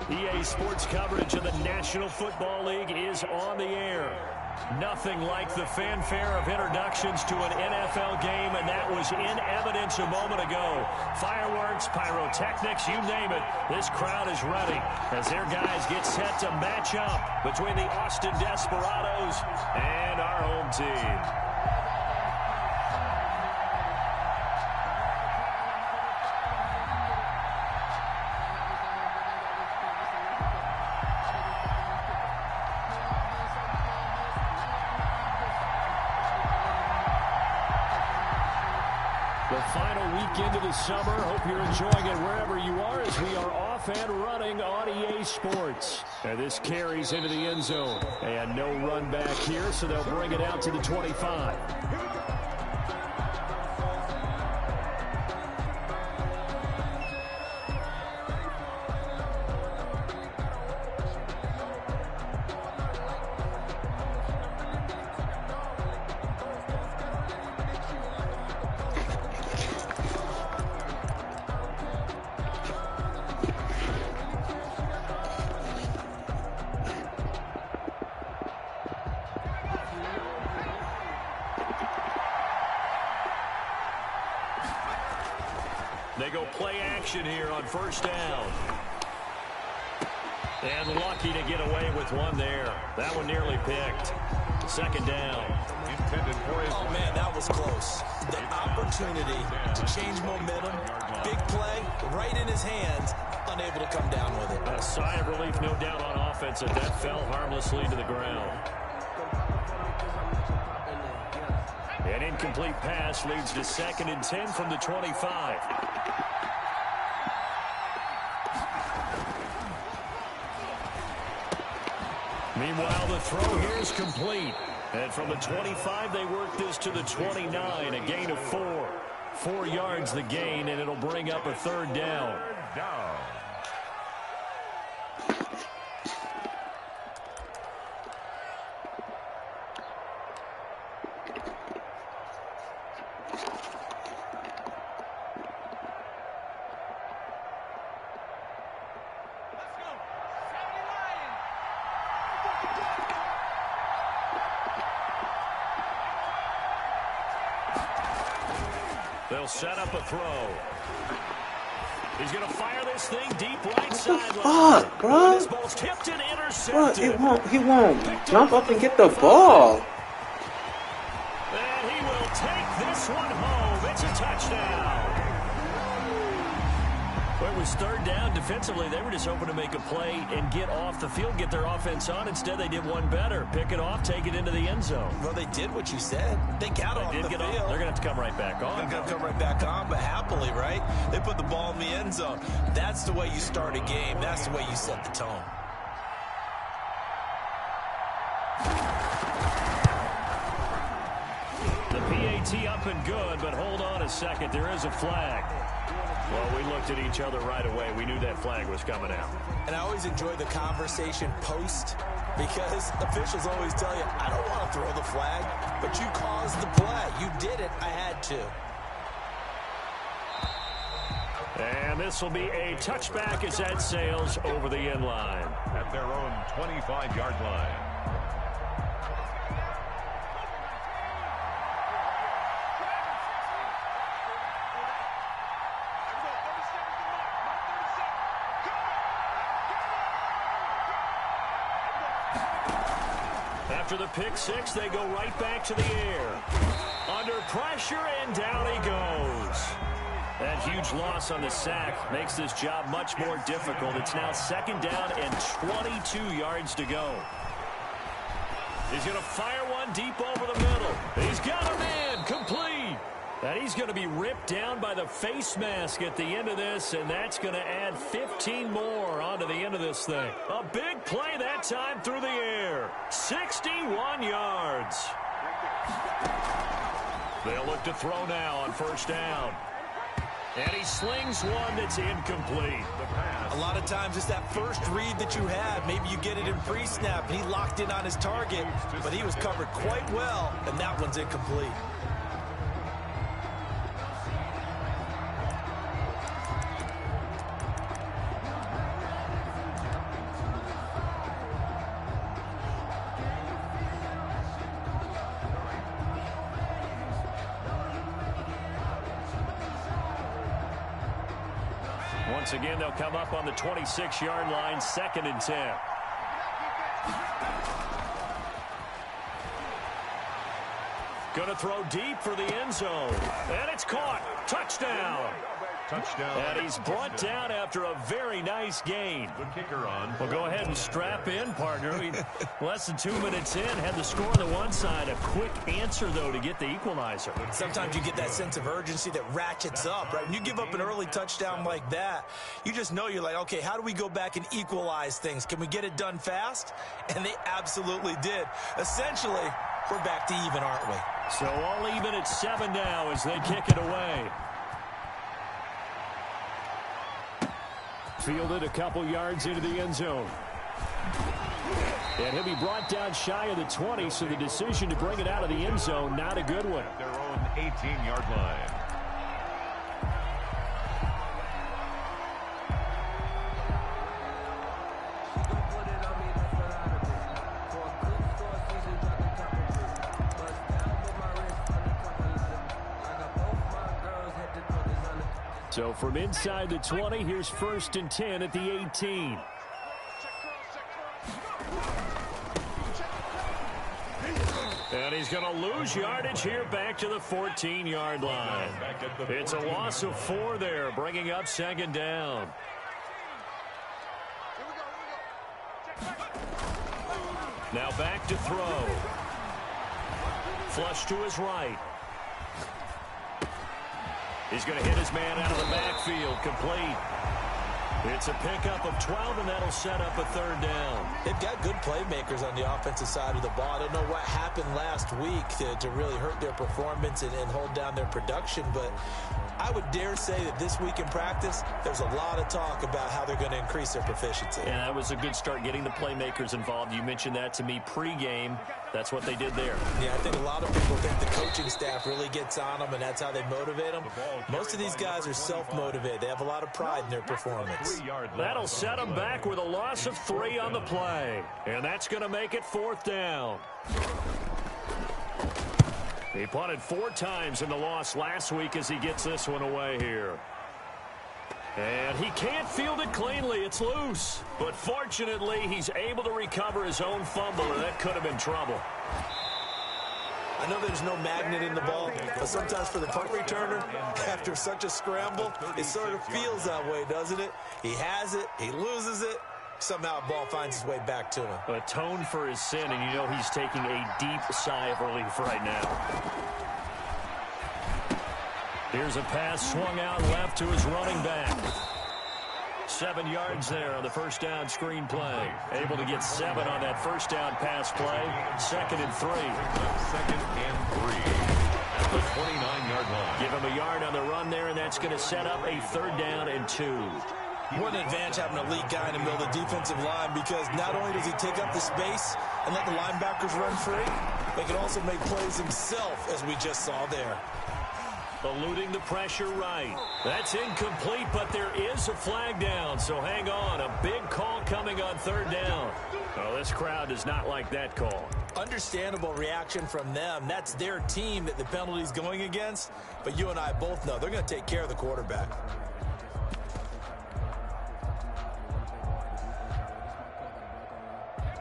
EA Sports coverage of the National Football League is on the air. Nothing like the fanfare of introductions to an NFL game, and that was in evidence a moment ago. Fireworks, pyrotechnics, you name it. This crowd is ready as their guys get set to match up between the Austin Desperados and our home team. The final weekend of the summer. Hope you're enjoying it wherever you are as we are off and running on EA Sports. And this carries into the end zone. And no run back here, so they'll bring it out to the 25. They go play action here on first down. And lucky to get away with one there. That one nearly picked. Second down. Oh, man, that was close. The opportunity to change momentum, big play, right in his hands, unable to come down with it. A sigh of relief, no doubt, on offense, as that fell harmlessly to the ground. An incomplete pass leads to 2nd and 10 from the 25. Meanwhile, the throw here is complete. And from the 25, they work this to the 29, a gain of 4. 4 yards the gain, and it'll bring up a third down. They'll set up a throw. He's going to fire this thing deep right sideline. Fuck, bro. This ball's tipped and intercepted. Bro, he won't jump up and get the ball. And he will take this one home. It's a touchdown. Well, it was third down. Defensively, they were just hoping to make a play and get off the field, get their offense on. Instead, they did one better. Pick it off, take it into the end zone. Well, they did what you said. They got off the field. They're going to have to come right back on. They're going to come right back on, but happily, right? They put the ball in the end zone. That's the way you start a game. That's the way you set the tone. The PAT up and good, but hold on a second. There is a flag. Well, we looked at each other right away. We knew that flag was coming out. And I always enjoy the conversation post because officials always tell you, I don't want to throw the flag, but you caused the play. You did it. I had to. And this will be a touchback as that sails over the end line. At their own 25-yard line. After the pick six, they go right back to the air. Under pressure, and down he goes. That huge loss on the sack makes this job much more difficult. It's now 2nd down and 22 yards to go. He's going to fire one deep over the middle. He's got a man, complete. And he's going to be ripped down by the face mask at the end of this, and that's going to add 15 more onto the end of this thing. A big play that time through the air. 61 yards. They'll look to throw now on first down. And he slings one that's incomplete. A lot of times it's that first read that you have. Maybe you get it in pre-snap. He locked in on his target, but he was covered quite well, and that one's incomplete. Once again, they'll come up on the 26-yard line, 2nd and 10. Going to throw deep for the end zone. And it's caught. Touchdown. Touchdown. And he's brought down after a very nice gain. The kicker on. Well, go ahead and strap in, partner. Less than 2 minutes in, had the score on the one side. A quick answer, though, to get the equalizer. Sometimes you get that sense of urgency that ratchets up, right? When you give up an early touchdown like that, you just know you're like, okay, how do we go back and equalize things? Can we get it done fast? And they absolutely did. Essentially, we're back to even, aren't we? So all even at 7 now as they kick it away. Fielded a couple yards into the end zone. And he'll be brought down shy of the 20, so the decision to bring it out of the end zone, not a good one. Their own 18-yard line. So from inside the 20, here's 1st and 10 at the 18. And he's going to lose yardage here back to the 14-yard line. It's a loss of 4 there, bringing up 2nd down. Now back to throw. Flush to his right. He's going to hit his man out of the backfield, complete. It's a pickup of 12, and that'll set up a 3rd down. They've got good playmakers on the offensive side of the ball. I don't know what happened last week to really hurt their performance and hold down their production, but I would dare say that this week in practice, there's a lot of talk about how they're going to increase their proficiency. And that was a good start, getting the playmakers involved. You mentioned that to me pregame. That's what they did there. Yeah, I think a lot of people think the coaching staff really gets on them, and that's how they motivate them. Most of these guys are self-motivated. They have a lot of pride in their performance. That'll set them back with a loss of 3 on the play. And that's going to make it 4th down. He punted 4 times in the loss last week as he gets this one away here. And he can't field it cleanly. It's loose. But fortunately, he's able to recover his own fumble, and that could have been trouble. I know there's no magnet in the ball, but sometimes for the punt returner, after such a scramble, it sort of feels that way, doesn't it? He has it, he loses it, somehow the ball finds its way back to him. Atone for his sin, and you know he's taking a deep sigh of relief right now. Here's a pass swung out left to his running back. 7 yards there on the 1st down screen play. Able to get 7 on that 1st down pass play. 2nd and 3. 2nd and 3 at the 29-yard line. Give him a yard on the run there, and that's going to set up a 3rd down and 2. What an advantage having an elite guy in the middle of the defensive line, because not only does he take up the space and let the linebackers run free, but he can also make plays himself, as we just saw there. Eluding the pressure right. That's incomplete, but there is a flag down, so hang on. A big call coming on 3rd down. Oh, this crowd does not like that call. Understandable reaction from them. That's their team that the penalty's going against, but you and I both know they're going to take care of the quarterback.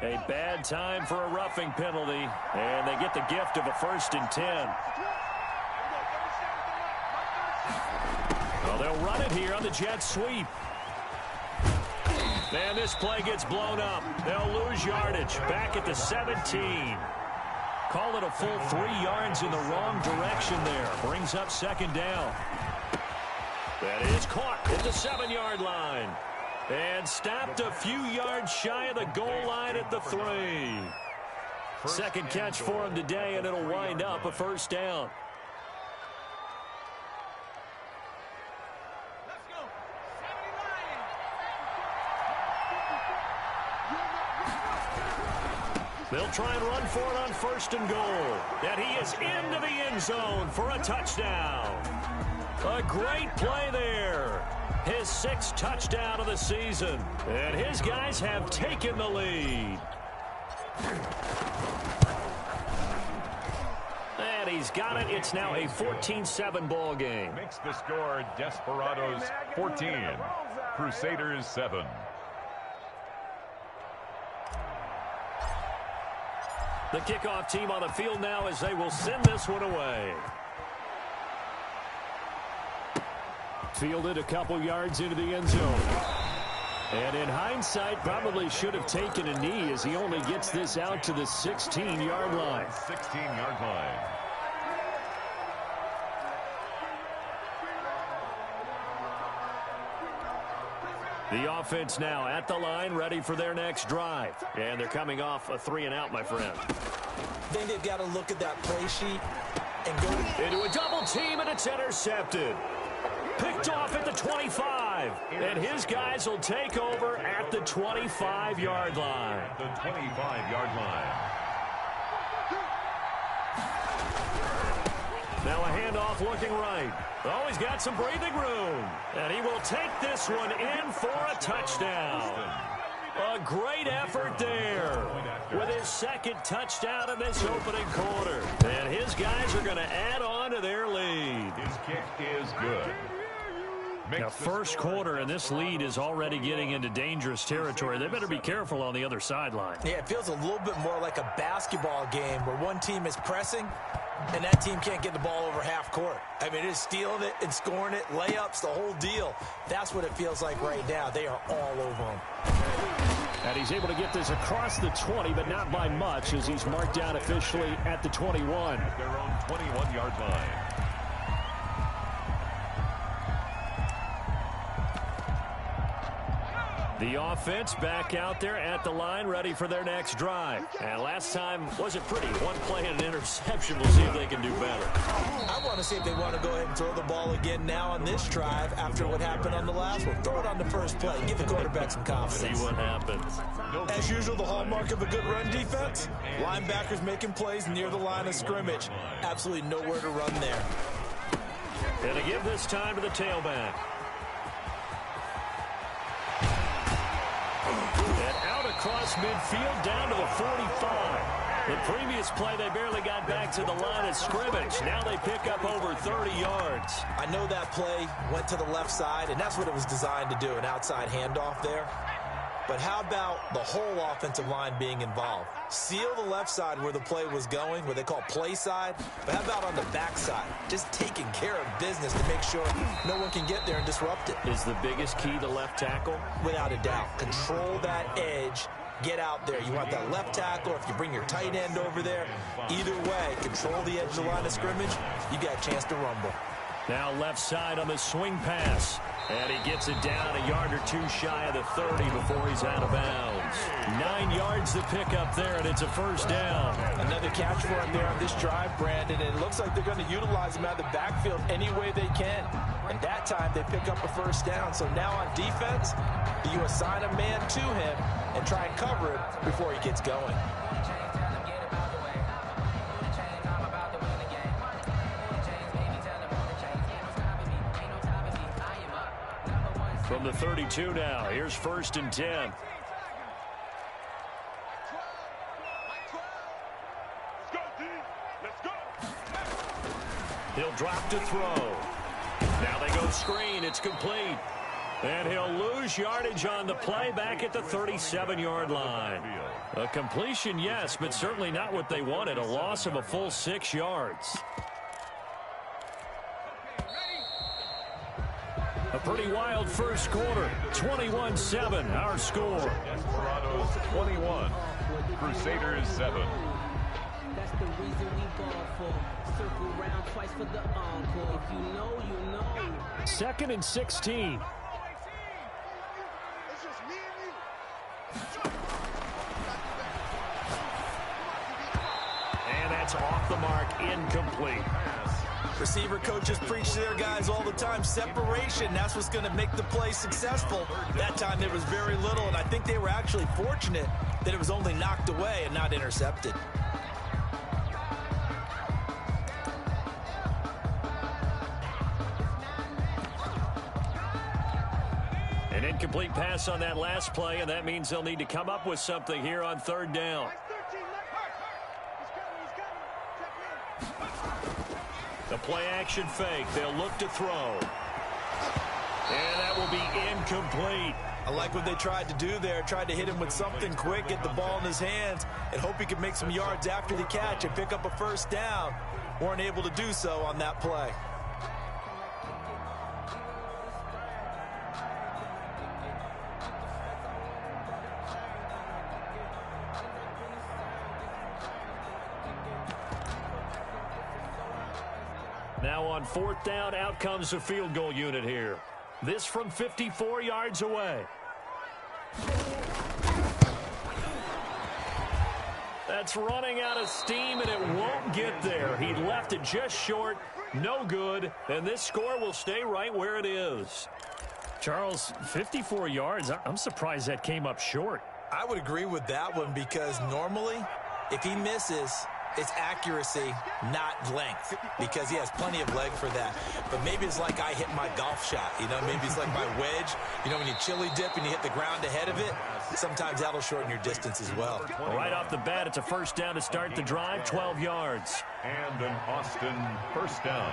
A bad time for a roughing penalty, and they get the gift of a 1st and 10. Well, they'll run it here on the jet sweep. And this play gets blown up. They'll lose yardage back at the 17. Call it a full 3 yards in the wrong direction there. Brings up 2nd down. That is caught at the 7-yard line. And stopped a few yards shy of the goal line at the 3. 2nd catch for him today, and it'll wind up a 1st down. They'll try and run for it on 1st and goal. And he is into the end zone for a touchdown. A great play there. His 6th touchdown of the season. And his guys have taken the lead. And he's got it. It's now a 14-7 ball game. Makes the score Desperados 14. Crusaders 7. The kickoff team on the field now as they will send this one away. Fielded a couple yards into the end zone. And in hindsight, probably should have taken a knee as he only gets this out to the 16-yard line. 16-yard line. The offense now at the line, ready for their next drive. And they're coming off a 3-and-out, my friend. I think they've got to look at that play sheet and go into a double team, and it's intercepted. Picked off at the 25. And his guys will take over at the 25-yard line. The 25-yard line. Now a handoff looking right. Oh, he's got some breathing room. And he will take this one in for a touchdown. A great effort there with his second touchdown in this opening quarter. And his guys are going to add on to their lead. His kick is good. Now, first quarter, and this lead is already getting into dangerous territory. They better be careful on the other sideline. Yeah, it feels a little bit more like a basketball game where one team is pressing and that team can't get the ball over half court. I mean, it is stealing it and scoring it, layups, the whole deal. That's what it feels like right now. They are all over him. And he's able to get this across the 20, but not by much as he's marked down officially at the 21. At their own 21-yard line. The offense back out there at the line, ready for their next drive. And last time wasn't pretty. One play and an interception. We'll see if they can do better. I want to see if they want to go ahead and throw the ball again now on this drive after what happened on the last one. Throw it on the first play. Give the quarterback some confidence. See what happens. As usual, the hallmark of a good run defense, linebackers making plays near the line of scrimmage. Absolutely nowhere to run there. And to give this time to the tailback. And out across midfield down to the 45. The previous play, they barely got back to the line of scrimmage. Now they pick up over 30 yards. I know that play went to the left side, and that's what it was designed to do, an outside handoff there. But how about the whole offensive line being involved? Seal the left side where the play was going, what they call play side. But how about on the back side? Just taking care of business to make sure no one can get there and disrupt it. Is the biggest key the left tackle? Without a doubt. Control that edge. Get out there. You want that left tackle, or if you bring your tight end over there. Either way, control the edge of the line of scrimmage. You got a chance to rumble. Now left side on the swing pass. And he gets it down a yard or two shy of the 30 before he's out of bounds. 9 yards to pick up there, and it's a first down. Another catch for him there on this drive, Brandon, and it looks like they're going to utilize him out of the backfield any way they can. And that time they pick up a first down. So now on defense, you assign a man to him and try and cover him before he gets going. From the 32 now, here's 1st and 10. He'll drop to throw. Now they go screen. It's complete. And he'll lose yardage on the play back at the 37-yard line. A completion, yes, but certainly not what they wanted. A loss of a full 6 yards. A pretty wild first quarter. 21-7, our score. Desperados 21, Crusaders 7. That's the reason we ball for. Circle round twice for the encore. If you know, you know. 2nd and 16. And that's off the mark, incomplete. Receiver coaches preach to their guys all the time. Separation, that's what's going to make the play successful. That time there was very little, and I think they were actually fortunate that it was only knocked away and not intercepted. An incomplete pass on that last play, and that means they'll need to come up with something here on 3rd down. The play action fake. They'll look to throw. And that will be incomplete. I like what they tried to do there. Tried to hit him with something quick, get the ball in his hands, and hope he could make some yards after the catch and pick up a first down. Weren't able to do so on that play. Now on 4th down, out comes the field goal unit here. This from 54 yards away. That's running out of steam, and it won't get there. He left it just short, no good, and this score will stay right where it is. Charles, 54 yards, I'm surprised that came up short. I would agree with that one because normally, if he misses, it's accuracy, not length, because he has plenty of leg for that. But maybe it's like I hit my golf shot, you know, maybe it's like my wedge. You know, when you chili dip and you hit the ground ahead of it, sometimes that'll shorten your distance as well. Right off the bat, it's a first down to start the drive, 12 yards. And an Austin first down.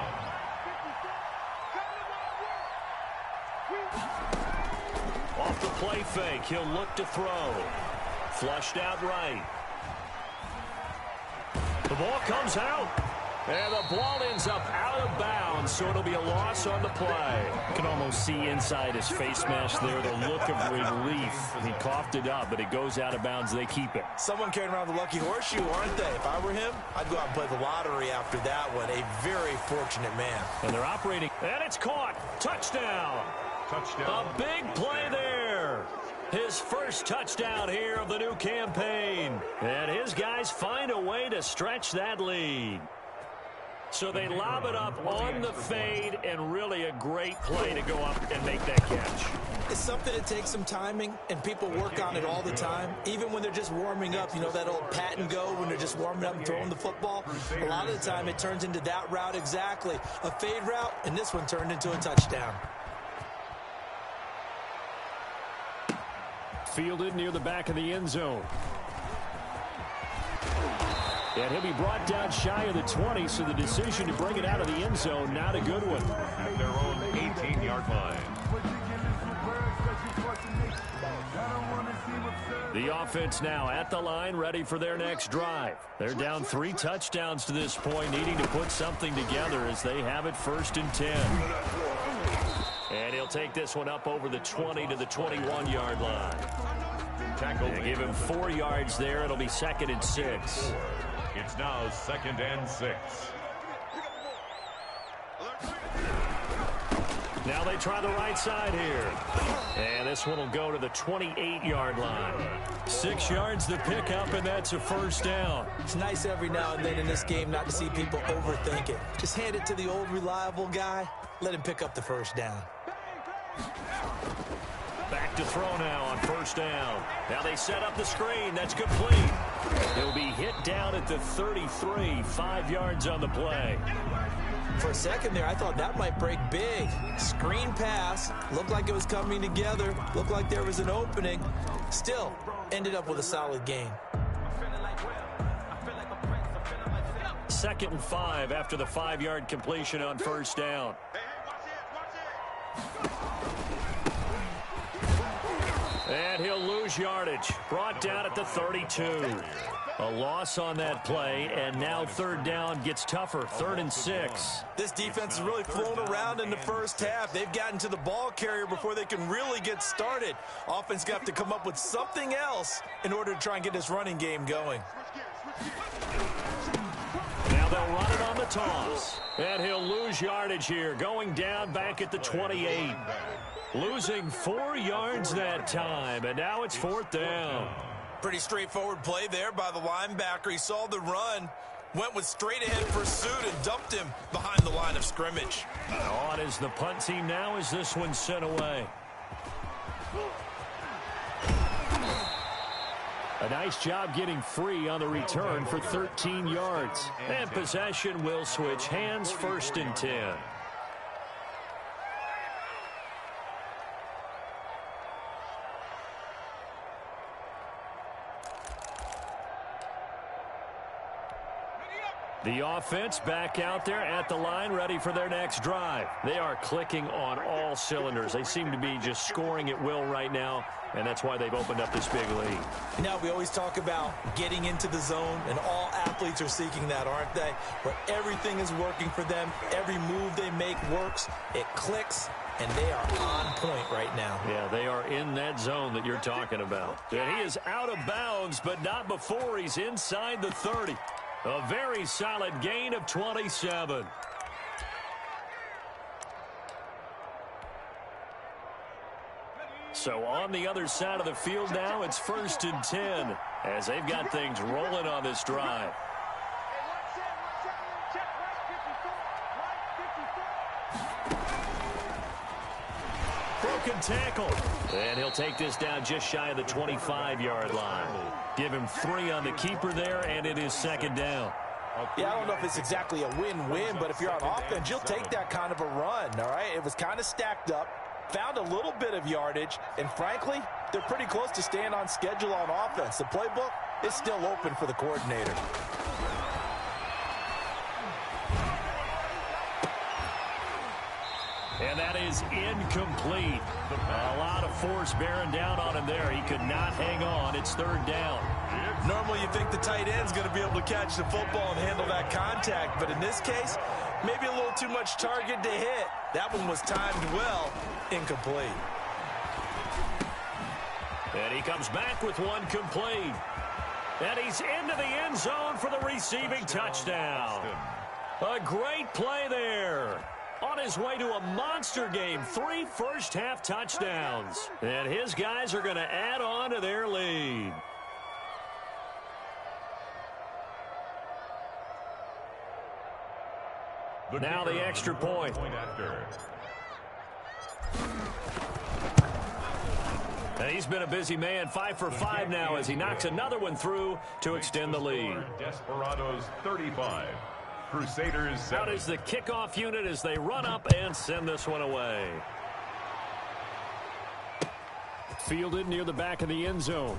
Off the play fake, he'll look to throw. Flushed out right. The ball comes out, and the ball ends up out of bounds, so it'll be a loss on the play. You can almost see inside his face mask there the look of relief. He coughed it up, but it goes out of bounds. They keep it. Someone carrying around the lucky horseshoe, aren't they? If I were him, I'd go out and play the lottery after that one. A very fortunate man. And they're operating, and it's caught. Touchdown. Touchdown. A big play there. His first touchdown here of the new campaign. And his guys find a way to stretch that lead. So they lob it up on the fade, and really a great play to go up and make that catch. It's something that takes some timing, and people work on it all the time. Even when they're just warming up, you know, that old pat and go when they're just warming up and throwing the football. A lot of the time it turns into that route exactly. A fade route, and this one turned into a touchdown. Fielded near the back of the end zone. And he'll be brought down shy of the 20, so the decision to bring it out of the end zone, not a good one. At their own 18-yard line. The offense now at the line, ready for their next drive. They're down 3 touchdowns to this point, needing to put something together as they have it 1st and 10. And he'll take this one up over the 20 to the 21-yard line. They give him 4 yards there. It'll be 2nd and 6. It's now 2nd and 6. Now they try the right side here. And this one will go to the 28-yard line. 6 yards to pick up, and that's a first down. It's nice every now and then in this game not to see people overthink it. Just hand it to the old reliable guy. Let him pick up the first down. Back to throw now on 1st down. Now they set up the screen. That's complete. He'll be hit down at the 33, 5 yards on the play. For a second there, I thought that might break big. Screen pass. Looked like it was coming together. Looked like there was an opening. Still, ended up with a solid gain. 2nd and 5 after the 5-yard completion on 1st down. And he'll lose yardage. Brought down at the 32. A loss on that play, and now 3rd down gets tougher. 3rd and 6. This defense has really flown around in the first half. They've gotten to the ball carrier before they can really get started. Offense got to come up with something else in order to try and get this running game going. Now they'll run it on the toss. And he'll lose yardage here, going down back at the 28. Losing 4 yards that time, and now it's 4th down. Pretty straightforward play there by the linebacker. He saw the run, went with straight-ahead pursuit, and dumped him behind the line of scrimmage. On is the punt team now as this one's sent away. A nice job getting free on the return for 13 yards. And possession will switch hands, 1st and 10. The offense back out there at the line, ready for their next drive. They are clicking on all cylinders. They seem to be just scoring at will right now, and that's why they've opened up this big lead. Now, we always talk about getting into the zone, and all athletes are seeking that, aren't they? Where everything is working for them, every move they make works, it clicks, and they are on point right now. Yeah, they are in that zone that you're talking about. And he is out of bounds, but not before he's inside the 30. A very solid gain of 27. So on the other side of the field now, it's 1st and 10 as they've got things rolling on this drive. Broken tackle. And he'll take this down just shy of the 25-yard line. Give him 3 on the keeper there, and it is 2nd down. Yeah, I don't know if it's exactly a win-win, but if you're on offense, you'll take that kind of a run, all right? It was kind of stacked up, found a little bit of yardage, and frankly, they're pretty close to staying on schedule on offense. The playbook is still open for the coordinator. And that is incomplete. A lot of force bearing down on him there. He could not hang on. It's 3rd down. Normally you think the tight end's going to be able to catch the football and handle that contact, but in this case, maybe a little too much target to hit. That one was timed well, incomplete. And he comes back with one complete. And he's into the end zone for the receiving touchdown. A great play there. On his way to a monster game, 3 first-half touchdowns. And his guys are going to add on to their lead. Now the extra point. He's been a busy man, 5 for 5 now as he knocks another one through to extend the lead. Desperados 35. Crusaders 7. Out is the kickoff unit as they run up and send this one away. Fielded near the back of the end zone.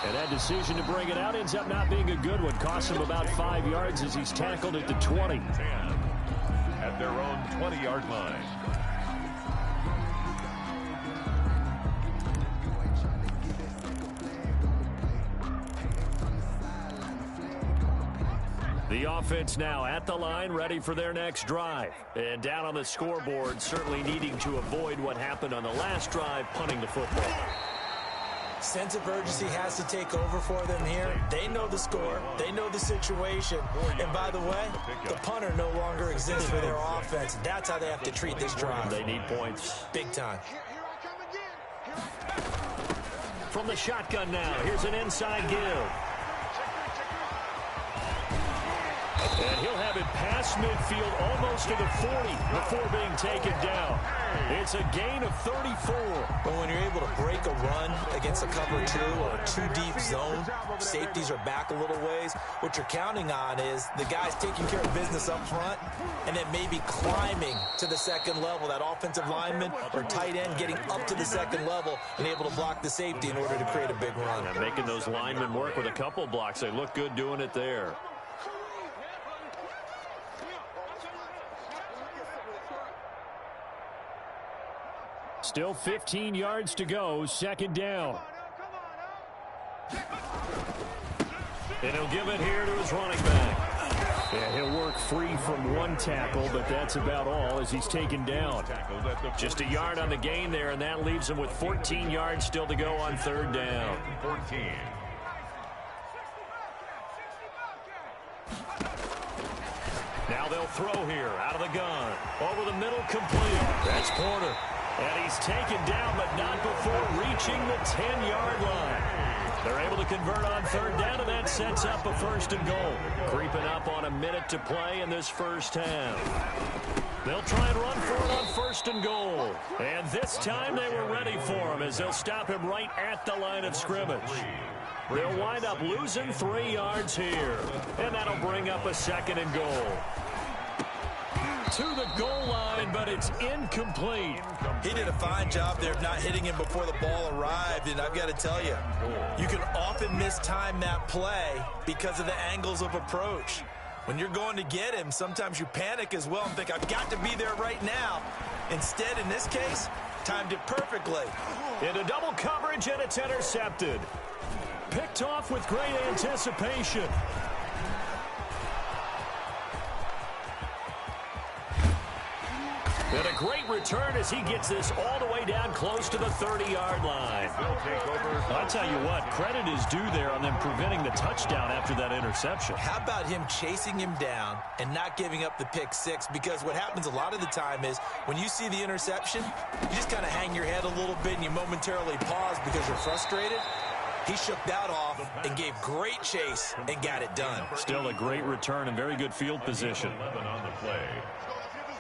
And that decision to bring it out ends up not being a good one. Costs him about 5 yards as he's tackled at the 20. 10 at their own 20-yard line. The offense now at the line, ready for their next drive. And down on the scoreboard, certainly needing to avoid what happened on the last drive, punting the football. Sense of urgency has to take over for them here. They know the score. They know the situation. And by the way, the punter no longer exists for their offense. That's how they have to treat this drive. They need points. Big time. From the shotgun now, here's an inside give. And he'll have it past midfield almost to the 40 before being taken down. It's a gain of 34. But when you're able to break a run against a cover 2 or a 2-deep zone, safeties are back a little ways. What you're counting on is the guys taking care of business up front and then maybe climbing to the second level. That offensive lineman or tight end getting up to the second level and able to block the safety in order to create a big run. And making those linemen work with a couple blocks. They look good doing it there. Still 15 yards to go, 2nd down. And he'll give it here to his running back. Yeah, he'll work free from one tackle, but that's about all as he's taken down. Just a yard on the gain there, and that leaves him with 14 yards still to go on 3rd down. 14. Now they'll throw here, out of the gun. Over the middle, complete. That's Porter. And he's taken down, but not before reaching the 10-yard line. They're able to convert on 3rd down, and that sets up a 1st and goal. Creeping up on a minute to play in this first half. They'll try and run for it on 1st and goal. And this time they were ready for him as they'll stop him right at the line of scrimmage. They'll wind up losing 3 yards here. And that'll bring up a 2nd and goal. to the goal line, but it's incomplete. He did a fine job there of not hitting him before the ball arrived, and I've got to tell you, you can often mistime that play because of the angles of approach. When you're going to get him, sometimes you panic as well and think, I've got to be there right now. Instead, in this case, timed it perfectly. Into double coverage, and it's intercepted. Picked off with great anticipation. And a great return as he gets this all the way down close to the 30-yard line. I'll tell you what, credit is due there on them preventing the touchdown after that interception. How about him chasing him down and not giving up the pick six? Because what happens a lot of the time is when you see the interception, you just kind of hang your head a little bit and you momentarily pause because you're frustrated. He shook that off and gave great chase and got it done. Still a great return and very good field position. 11 on the play.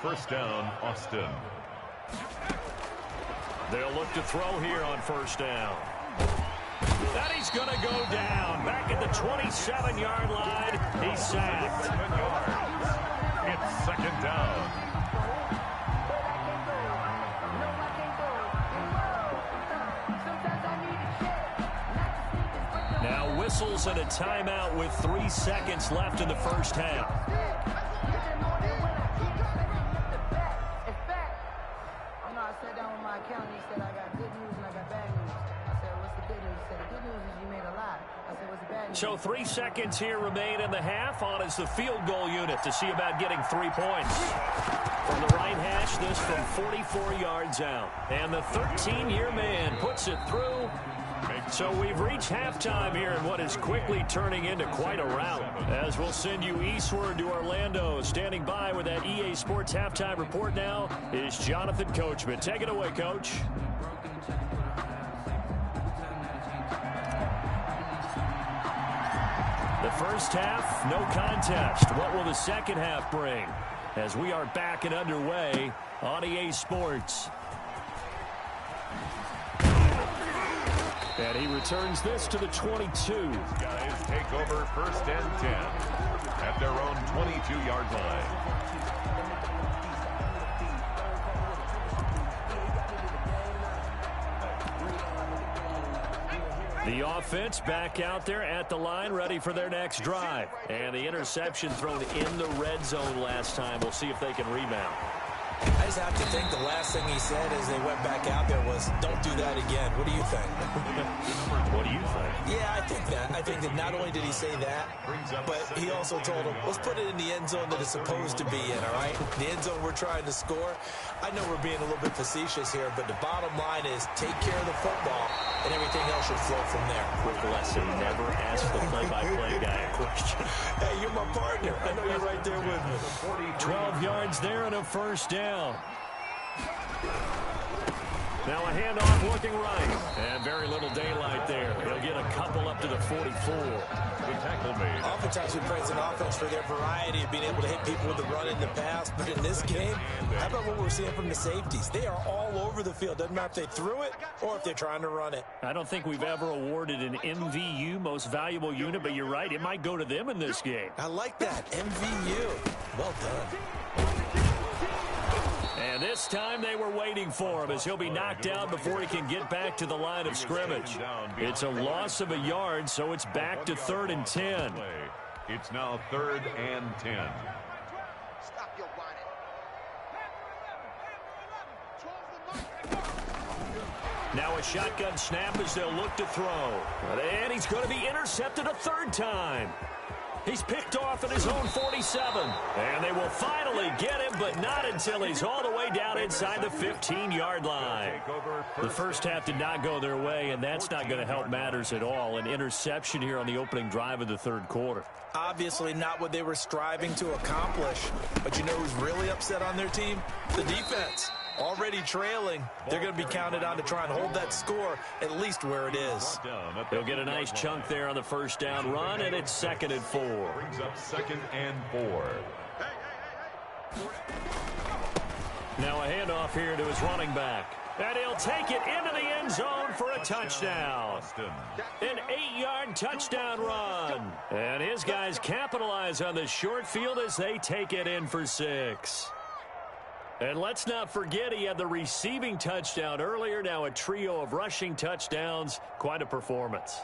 First down, Austin. They'll look to throw here on first down. And he's going to go down. Back at the 27-yard line. He's sacked. 7 yards. It's second down. Now whistles and a timeout with 3 seconds left in the first half. So 3 seconds here remain in the half. On is the field goal unit to see about getting 3 points. From the right hash, this from 44 yards out. And the 13-year man puts it through. So we've reached halftime here in what is quickly turning into quite a rout. As we'll send you eastward to Orlando. Standing by with that EA Sports halftime report now is Jonathan Coachman. Take it away, Coach. The first half, no contest. What will the second half bring? As we are back and underway on EA Sports. And he returns this to the 22. Guys take over first and 10 at their own 22-yard line. The offense back out there at the line, ready for their next drive. And the interception thrown in the red zone last time. We'll see if they can rebound. I just have to think the last thing he said as they went back out there was, don't do that again. What do you think? What do you think? Yeah, I think that. I think that not only did he say that, but he also told him, let's put it in the end zone that it's supposed to be in, all right? The end zone we're trying to score. I know we're being a little bit facetious here, but the bottom line is take care of the football, and everything else should flow from there. Quick lesson, never ask the play-by-play guy a question. Hey, you're my partner. I know you're right there with me. 12 yards there and a first down. Now a handoff looking right. And very little daylight there. He'll get a couple up to the 44. Good tackle made. Oftentimes we praise an offense for their variety of being able to hit people with the run in the pass. But in this game, how about what we're seeing from the safeties? They are all over the field. Doesn't matter if they threw it or if they're trying to run it. I don't think we've ever awarded an MVU, most valuable unit, but you're right. It might go to them in this game. I like that. MVU. Well done. And this time they were waiting for him as he'll be knocked down before he can get back to the line of scrimmage. It's a loss of a yard, so it's back to 3rd and 10. It's now 3rd and 10. Now a shotgun snap as they'll look to throw. And he's going to be intercepted a 3rd time. He's picked off at his own 47. And they will finally get him, but not until he's all the way down inside the 15-yard line. The first half did not go their way, and that's not going to help matters at all. An interception here on the opening drive of the 3rd quarter. Obviously not what they were striving to accomplish. But you know who's really upset on their team? The defense. Already trailing, they're going to be counted on to try and hold that score at least where it is. They'll get a nice chunk there on the first down run, and it's 2nd and 4. Brings up 2nd and 4. Now a handoff here to his running back. And he'll take it into the end zone for a touchdown. An 8-yard touchdown run. And his guys capitalize on the short field as they take it in for 6. And let's not forget he had the receiving touchdown earlier. Now a trio of rushing touchdowns. Quite a performance.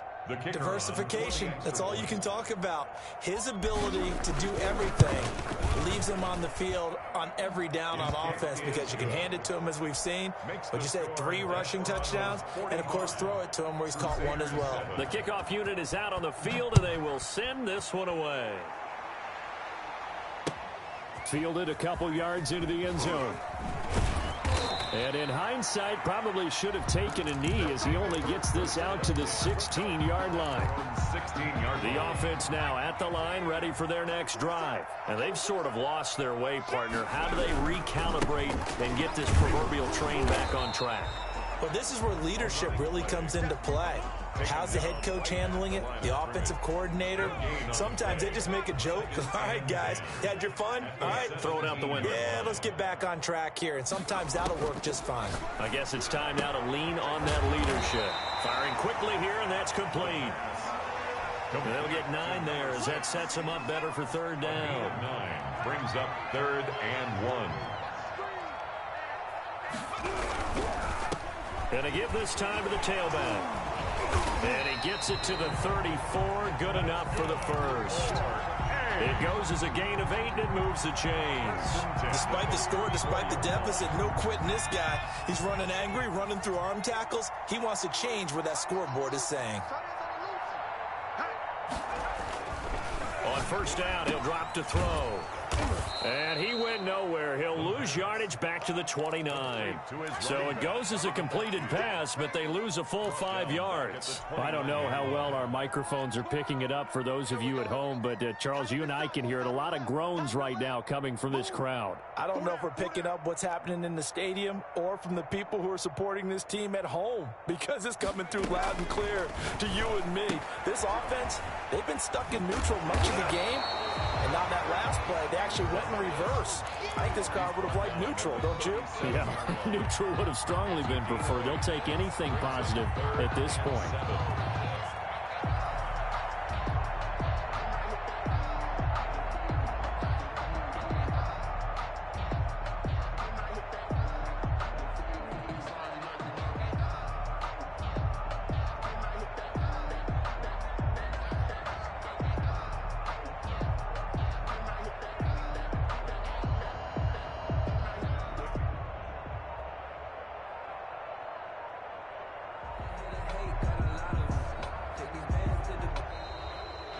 Diversification. That's all you can talk about. His ability to do everything leaves him on the field on every down on offense because you can hand it to him as we've seen. But you say 3 rushing touchdowns and, of course, throw it to him where he's caught 1 as well. The kickoff unit is out on the field, and they will send this one away. Fielded a couple yards into the end zone. And in hindsight, probably should have taken a knee as he only gets this out to the 16-yard line. 16-yard. The offense now at the line, ready for their next drive. And they've sort of lost their way, partner. How do they recalibrate and get this proverbial train back on track? Well, this is where leadership really comes into play. How's the head coach handling it? The offensive coordinator? Sometimes they just make a joke. All right, guys, you had your fun? All right. Throw it out the window. Yeah, let's get back on track here. And sometimes that'll work just fine. I guess it's time now to lean on that leadership. Firing quickly here, and that's complete. They'll get 9 there as that sets them up better for third down. 9 brings up 3rd and 1. Gonna give this time to the tailback. And he gets it to the 34. Good enough for the first. It goes as a gain of 8, and it moves the chains. Despite the score, despite the deficit, no quitting this guy. He's running angry, running through arm tackles. He wants to change what that scoreboard is saying. On first down, he'll drop to throw. And he went nowhere. He'll lose yardage back to the 29. So it goes as a completed pass, but they lose a full 5 yards. I don't know how well our microphones are picking it up for those of you at home, but Charles, you and I can hear it. A lot of groans right now coming from this crowd. I don't know if we're picking up what's happening in the stadium or from the people who are supporting this team at home, because it's coming through loud and clear to you and me. This offense, they've been stuck in neutral much of the game. And on that last play, they actually went in reverse. I think this crowd would have liked neutral, don't you? Yeah, neutral would have strongly been preferred. They'll take anything positive at this point.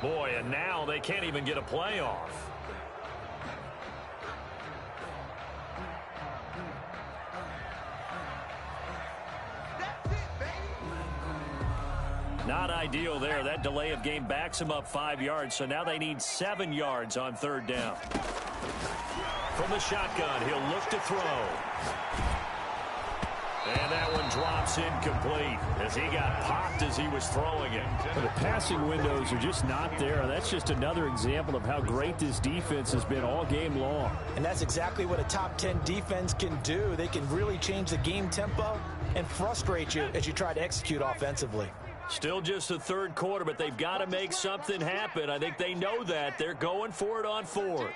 Boy, and now they can't even get a playoff. Not ideal there. That delay of game backs them up 5 yards, so now they need 7 yards on third down. From the shotgun, he'll look to throw. And that one drops incomplete as he got popped as he was throwing it. The passing windows are just not there. That's just another example of how great this defense has been all game long. And that's exactly what a top 10 defense can do. They can really change the game tempo and frustrate you as you try to execute offensively. Still just the third quarter, but they've got to make something happen. I think they know that. They're going for it on fourth.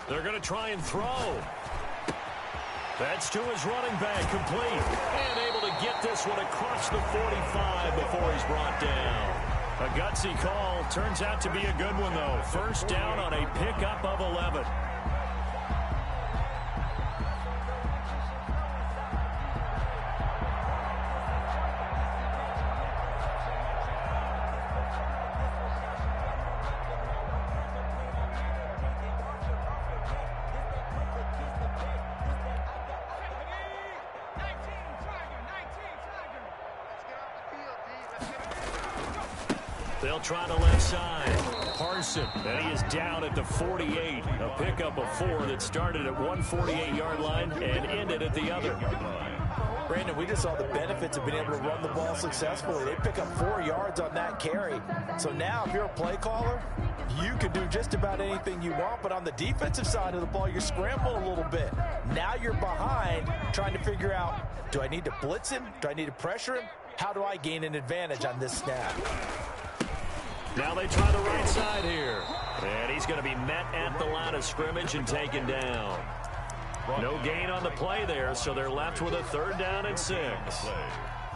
They're going to try and throw. That's to his running back, complete. And able to get this one across the 45 before he's brought down. A gutsy call. Turns out to be a good one, though. First down on a pickup of 11. They'll try the left side. Parson, and he is down at the 48. A pickup of 4 that started at 148-yard line and ended at the other. Brandon, we just saw the benefits of being able to run the ball successfully. They pick up 4 yards on that carry. So now if you're a play caller, you can do just about anything you want. But on the defensive side of the ball, you're scrambling a little bit. Now you're behind trying to figure out, do I need to blitz him? Do I need to pressure him? How do I gain an advantage on this snap? Now they try the right side here. And he's going to be met at the line of scrimmage and taken down. No gain on the play there, so they're left with a 3rd down and 6.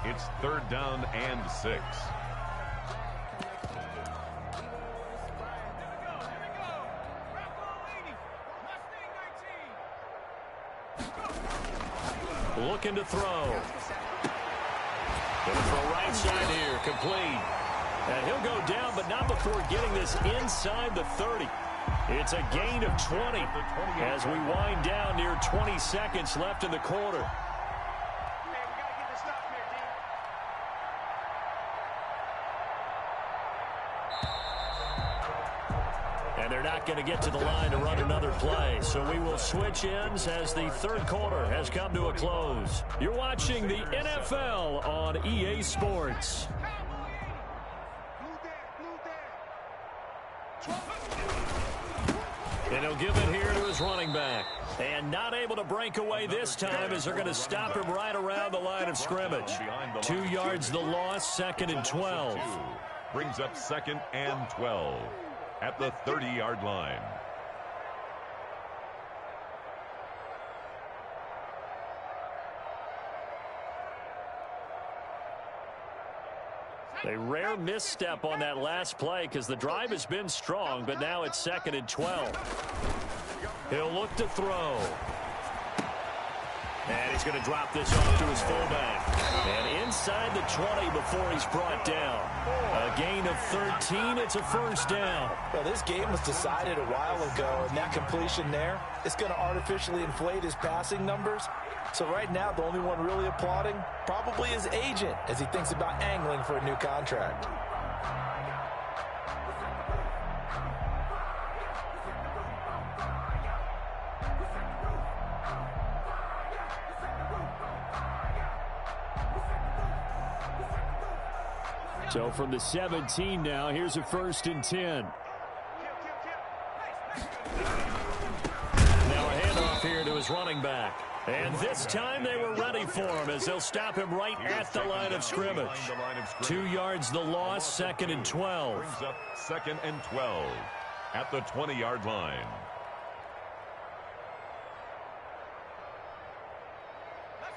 It's 3rd down and 6. Looking to throw. Going to throw right side here, complete. And he'll go down, but not before getting this inside the 30. It's a gain of 20 as we wind down near 20 seconds left in the quarter. And they're not going to get to the line to run another play, so we will switch ends as the 3rd quarter has come to a close. You're watching the NFL on EA Sports. And he'll give it here to his running back. And not able to break away this time as they're going to stop him right around the line of scrimmage. 2 yards the loss, 2nd and 12. Brings up 2nd and 12 at the 30-yard line. A rare misstep on that last play because the drive has been strong, but now it's 2nd and 12. He'll look to throw. And he's going to drop this off to his fullback. And inside the 20 before he's brought down. A gain of 13. It's a 1st down. Well, this game was decided a while ago, and that completion there is going to artificially inflate his passing numbers. So right now, the only one really applauding probably his agent as he thinks about angling for a new contract. So from the 17 now, here's a 1st and 10. Now a handoff here to his running back. And this time they were ready for him as they'll stop him right at the line of scrimmage. 2 yards the loss, 2nd and 12. Brings up 2nd and 12 at the 20-yard line.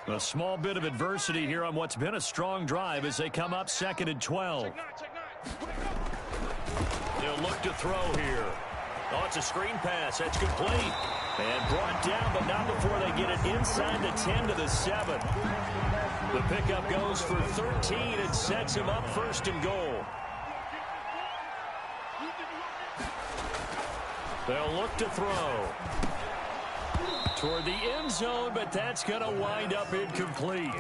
A small bit of adversity here on what's been a strong drive as they come up 2nd and 12. They'll look to throw here. Oh, it's a screen pass. That's complete. And brought down, but not before they get it inside the 10 to the 7. The pickup goes for 13 and sets him up 1st and goal. They'll look to throw toward the end zone, but that's going to wind up incomplete.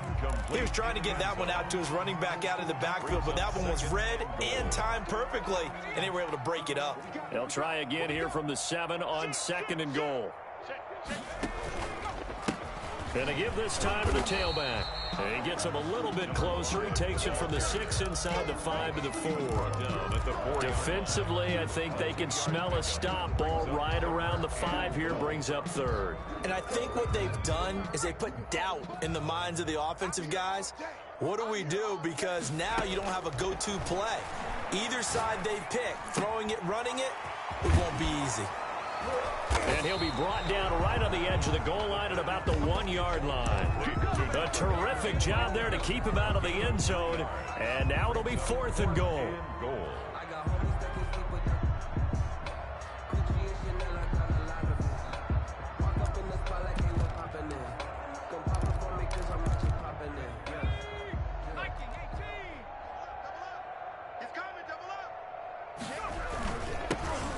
He was trying to get that one out to his running back out of the backfield, but that one was read and timed perfectly, and they were able to break it up. They'll try again here from the 7 on 2nd and goal. And they give this time to the tailback. And he gets him a little bit closer. He takes it from the 6 inside the 5 to the 4. Defensively, I think they can smell a stop ball right around the 5 here. Brings up 3rd. And I think what they've done is they put doubt in the minds of the offensive guys. What do we do? Because now you don't have a go-to play. Either side they pick, throwing it, running it, it won't be easy. And he'll be brought down right on the edge of the goal line at about the 1-yard line. A terrific job there to keep him out of the end zone. And now it'll be 4th and goal.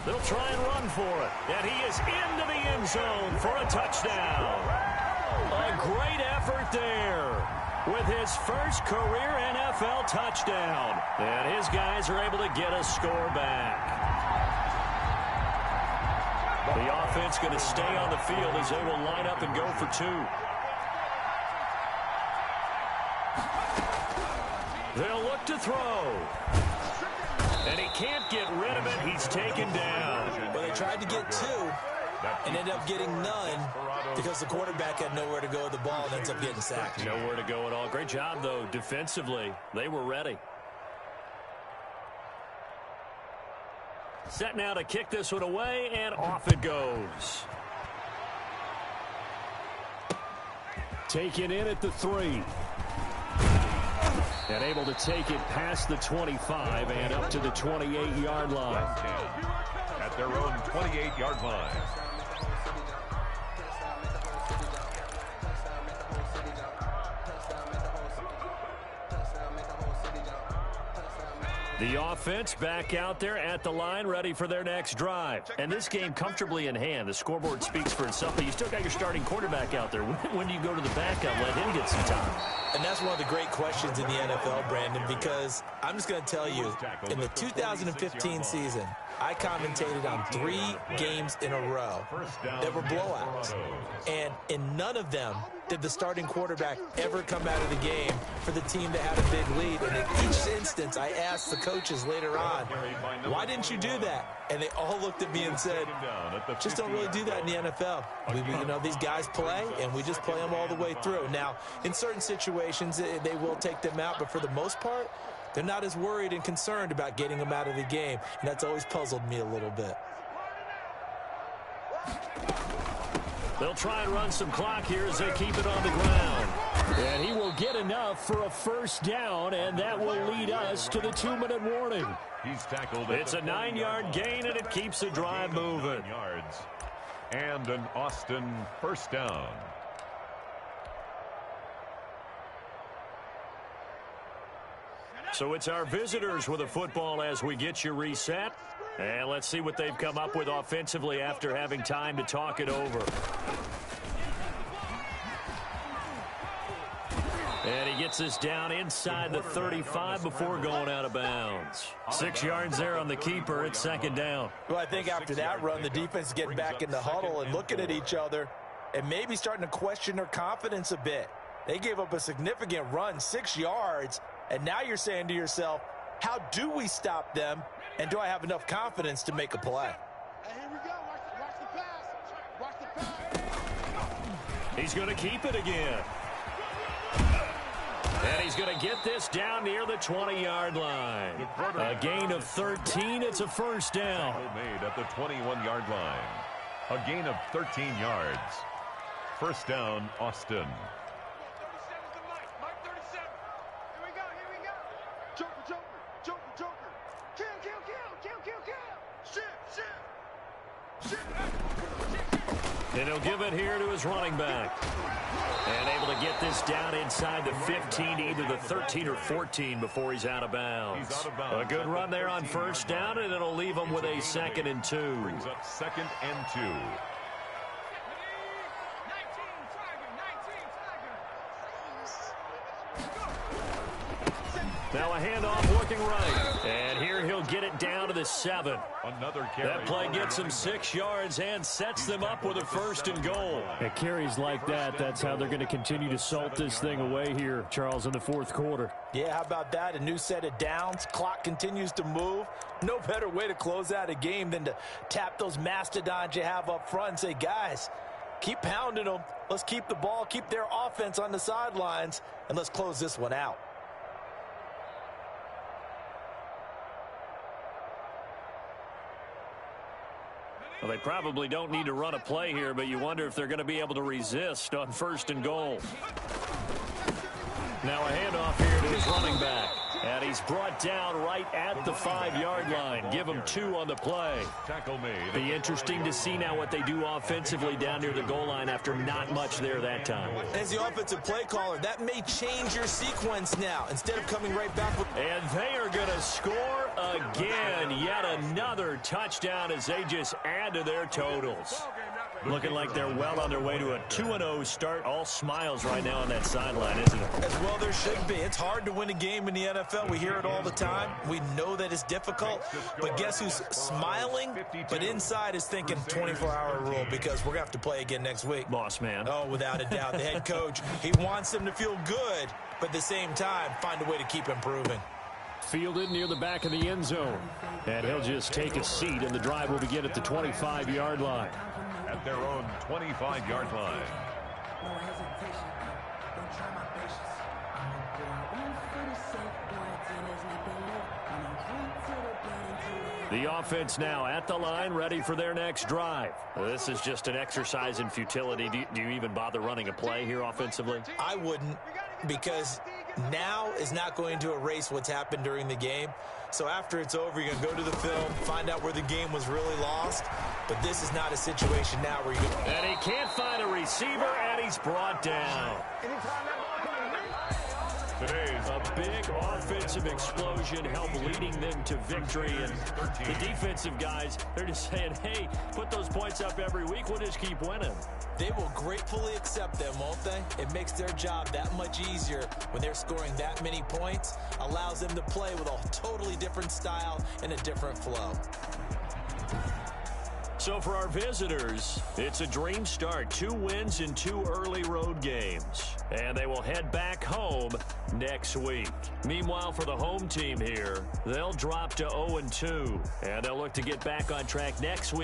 They'll try and run for it. And he is into the end zone for a touchdown. A great effort there with his first career NFL touchdown. And his guys are able to get a score back. The offense going to stay on the field as they will line up and go for 2. They'll look to throw. And he can't get rid of it. He's taken down. Well, they tried to get 2 and ended up getting none because the quarterback had nowhere to go with the ball and ends up getting sacked. Nowhere to go at all. Great job, though, defensively. They were ready. Set now to kick this one away, and off it goes. Taken in at the 3. And able to take it past the 25 and up to the 28-yard line. At their own 28-yard line. The offense back out there at the line, ready for their next drive. And this game comfortably in hand. The scoreboard speaks for itself, but you still got your starting quarterback out there. When do you go to the backup, let him get some time? And that's one of the great questions in the NFL, Brandon, because I'm just going to tell you, in the 2015 season, I commentated on 3 games in a row that were blowouts. And in none of them did the starting quarterback ever come out of the game for the team that had a big lead. And in each instance, I asked the coaches later on, why didn't you do that? And they all looked at me and said, just don't really do that in the NFL. You know, these guys play, and we just play them all the way through. Now, in certain situations, they will take them out, but for the most part, they're not as worried and concerned about getting them out of the game, and that's always puzzled me a little bit. They'll try and run some clock here as they keep it on the ground. And he will get enough for a first down, and that will lead us to the 2-minute warning. He's tackled. It's a 9-yard gain, and it keeps the drive moving. Yards. And an Austin first down. So it's our visitors with a football as we get you reset. And let's see what they've come up with offensively after having time to talk it over. And he gets us down inside the 35 before going out of bounds. 6 yards there on the keeper. It's second down. Well, I think after that run, the defense is getting back in the huddle and looking at each other and maybe starting to question their confidence a bit. They gave up a significant run, 6 yards, and now you're saying to yourself, how do we stop them, and do I have enough confidence to make a play? Hey, here we go. Watch the pass. Watch the pass. He's going to keep it again. And he's going to get this down near the 20-yard line. A gain of 13. It's a first down. Made at the 21-yard line. A gain of 13 yards. First down, Austin. And he'll give it here to his running back. And able to get this down inside the 15, either the 13 or 14 before he's out of bounds. A good run there on first down, and it'll leave him with a 2nd and 2. Brings up 2nd and 2. Now a handoff working right. And here he'll get it down to the 7. Another carry. That play gets him 6 yards and sets them up with a 1st and goal. At carries like that, that's how they're going to continue to salt this thing away here, Charles, in the 4th quarter. Yeah, how about that? A new set of downs. Clock continues to move. No better way to close out a game than to tap those mastodons you have up front and say, guys, keep pounding them. Let's keep the ball, keep their offense on the sidelines, and let's close this one out. Well, they probably don't need to run a play here, but you wonder if they're going to be able to resist on 1st and goal. Now a handoff here to his running back. And he's brought down right at the 5-yard line. Give him 2 on the play. Tackle made. Be interesting to see now what they do offensively down near the goal line after not much there that time. As the offensive play caller, that may change your sequence now. Instead of coming right back with... And they are going to score again. Yet another touchdown as they just add to their totals. Looking like they're well on their way to a 2-0 start. All smiles right now on that sideline, isn't it? As well there should be. It's hard to win a game in the NFL. We hear it all the time. We know that it's difficult. But guess who's smiling? But inside is thinking 24-hour rule because we're going to have to play again next week. Boss man. Oh, without a doubt. The head coach, he wants them to feel good, but at the same time, find a way to keep improving. Fielded near the back of the end zone. And he'll just take a seat, and the drive will begin at the 25-yard line. At their own 25-yard line. The offense now at the line, ready for their next drive. This is just an exercise in futility. Do you even bother running a play here offensively? I wouldn't, because now is not going to erase what's happened during the game. So after it's over, you're going to go to the film, find out where the game was really lost. But this is not a situation now where you're going to... And he can't find a receiver, and he's brought down. Today's A big offensive explosion helped leading them to victory. And the defensive guys, they're just saying, hey, put those points up every week. We'll just keep winning. They will gratefully accept them, won't they? It makes their job that much easier when they're scoring that many points. Allows them to play with a totally different style and a different flow. So for our visitors, it's a dream start. 2 wins in 2 early road games. And they will head back home next week. Meanwhile, for the home team here, they'll drop to 0-2. And they'll look to get back on track next week